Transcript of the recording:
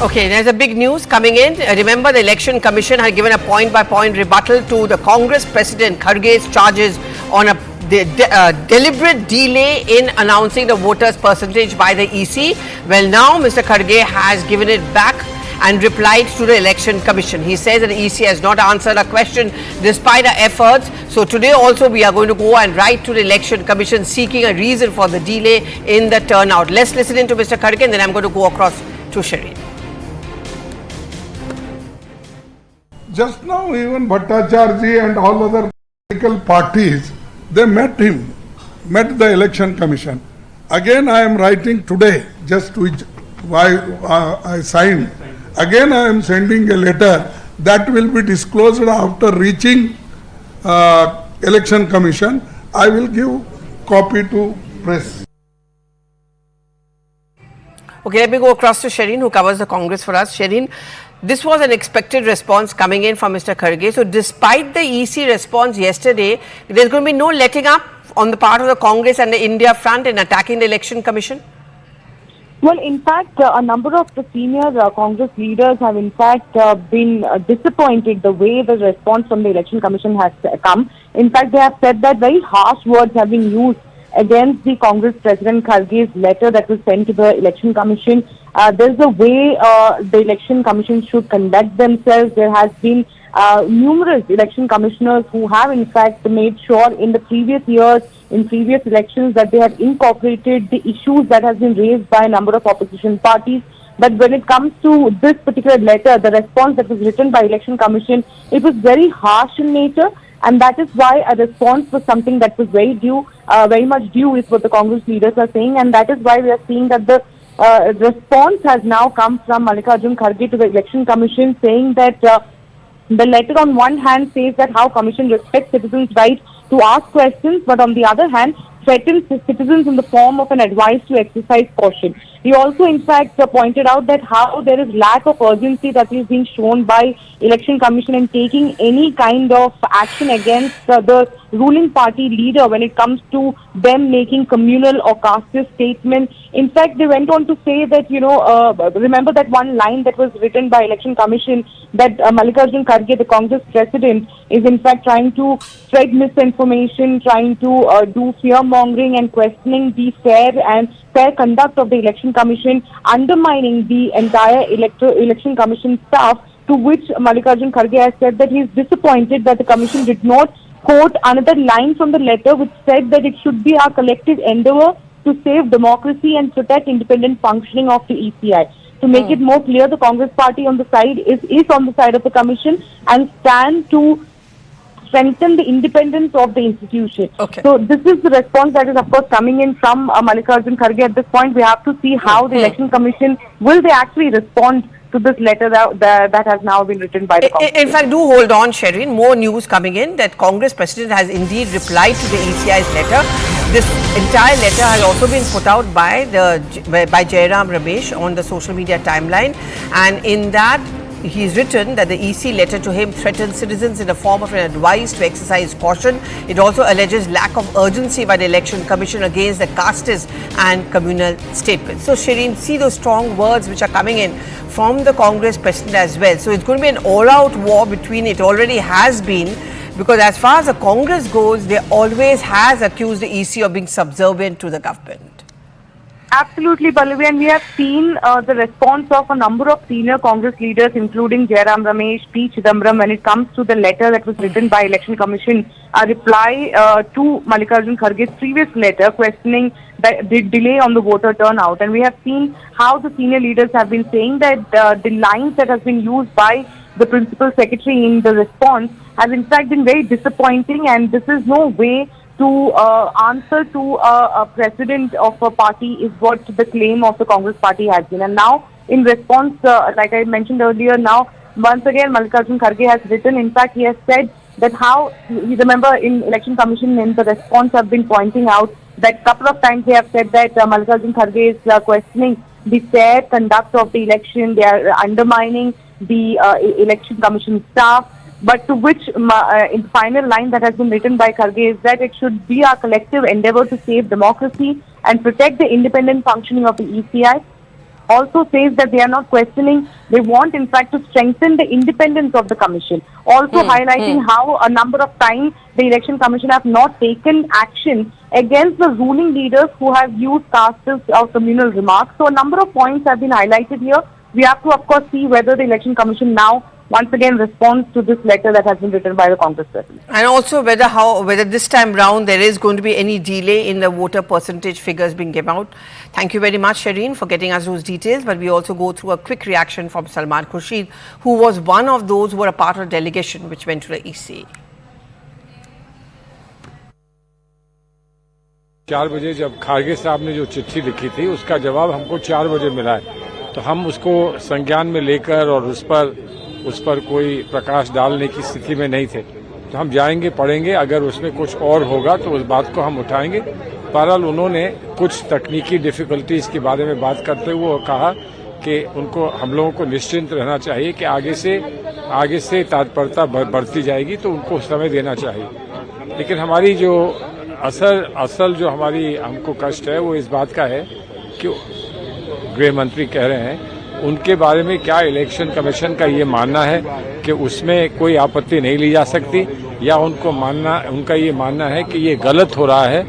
Okay, there's a big news coming in. Remember, the Election Commission had given a point-by-point rebuttal to the Congress President Kharge's charges on a deliberate delay in announcing the voters' percentage by the EC. Well, now Mr. Kharge has given it back and replied to the Election Commission. He says that the EC has not answered a question despite our efforts. So today also we are going to go and write to the Election Commission seeking a reason for the delay in the turnout. Let's listen in to Mr. Kharge and then I'm going to go across to Shireen. Just now even Bhattacharya and all other political parties, they met the Election Commission. Again I am writing today, just which I signed. Again I am sending a letter that will be disclosed after reaching Election Commission. I will give copy to press. Okay, let me go across to Shireen, who covers the Congress for us. Shireen, this was an expected response coming in from Mr. Kharge. So despite the EC response yesterday, there's going to be no letting up on the part of the Congress and the India front in attacking the Election Commission? Well, in fact, a number of the senior Congress leaders have in fact been disappointed the way the response from the Election Commission has come. In fact, they have said that very harsh words have been used against the Congress President Kharge's letter that was sent to the Election Commission. There's a way the Election Commission should conduct themselves. There has been numerous election commissioners who have in fact made sure in the previous years, in previous elections, that they have incorporated the issues that have been raised by a number of opposition parties. But when it comes to this particular letter, the response that was written by Election Commission, it was very harsh in nature. And that is why a response was something that was very much due is what the Congress leaders are saying. And that is why we are seeing that the response has now come from Mallikarjun Kharge to the Election Commission, saying that the letter on one hand says that how Commission respects citizens' right to ask questions, but on the other hand threatens the citizens in the form of an advice to exercise caution. He also in fact pointed out that how there is lack of urgency that is being shown by Election Commission in taking any kind of action against the ruling party leader when it comes to them making communal or casteist statements. In fact, they went on to say that, remember that one line that was written by Election Commission that Mallikarjun Kharge, the Congress president, is in fact trying to spread misinformation, trying to do fear-mongering and questioning the fair conduct of the Election Commission, undermining the entire Election Commission staff, to which Mallikarjun Kharge has said that he is disappointed that the Commission did not quote another line from the letter which said that it should be our collective endeavour to save democracy and protect independent functioning of the ECI. To make it more clear, the Congress party on the side is on the side of the Commission and stand to strengthen the independence of the institution. Okay. So this is the response that is of course coming in from Mallikarjun Kharge. At this point, we have to see how the Election Commission, will they actually respond to this letter that has now been written by the Congress. In fact, do hold on, Shireen. More news coming in that Congress President has indeed replied to the ECI's letter. This entire letter has also been put out by Jairam Ramesh on the social media timeline, and in that he's written that the EC letter to him threatens citizens in the form of an advice to exercise caution. It also alleges lack of urgency by the Election Commission against the casteist and communal statements. So Shireen, see those strong words which are coming in from the Congress President as well. So it's going to be an all-out war between, it already has been, because as far as the Congress goes, they always has accused the EC of being subservient to the government. Absolutely, Pallavi, and we have seen the response of a number of senior Congress leaders, including Jairam Ramesh, P. Chidambaram, when it comes to the letter that was written by Election Commission, a reply to Mallikarjun Kharge's previous letter questioning the delay on the voter turnout. And we have seen how the senior leaders have been saying that the lines that have been used by the Principal Secretary in the response has in fact been very disappointing, and this is no way to answer to a president of a party is what the claim of the Congress party has been. And now in response, like I mentioned earlier, now once again Mallikarjun Kharge has written, in fact he has said that how, you remember in Election Commission in the response have been pointing out that couple of times they have said that Mallikarjun Kharge is questioning the fair conduct of the election, they are undermining the Election Commission staff. But to which, in the final line that has been written by Kharge is that it should be our collective endeavour to save democracy and protect the independent functioning of the ECI. also says that they are not questioning. They want, in fact, to strengthen the independence of the commission. Also highlighting how a number of times the election commission have not taken action against the ruling leaders who have used casteist or communal remarks. So a number of points have been highlighted here. We have to, of course, see whether the election commission now once again responds to this letter that has been written by the Congress president. And also whether this time round there is going to be any delay in the voter percentage figures being given out. Thank you very much, Shireen, for getting us those details. But we also go through a quick reaction from Salman Khurshid, who was one of those who were a part of the delegation which went to the EC. 4 बजे जब खारगे साहब ने जो चिट्ठी लिखी थी उसका जवाब हमको 4 बजे मिला है, तो हम उसको संज्ञान में लेकर और उस पर कोई प्रकाश डालने की स्थिति में नहीं थे। तो हम जाएंगे, पढ़ेंगे, अगर उसमें कुछ और होगा तो उस बात को हम उठाएंगे। बहरहाल उन्होंने कुछ तकनीकी डिफिकल्टीज के बारे में बात करते हुए कहा कि उनको हम लोगों को निश्चिंत रहना चाहिए कि आगे से तत्परता बढ़ती जाएगी, तो उनको समय देना चाहिए। लेकिन हमारी जो असल जो हमारी हमको कष्ट है वो इस बात का है कि गृह मंत्री कह रहे हैं उनके बारे में क्या इलेक्शन कमीशन का ये मानना है कि उसमें कोई आपत्ति नहीं ली जा सकती, या उनका ये मानना है कि ये गलत हो रहा है।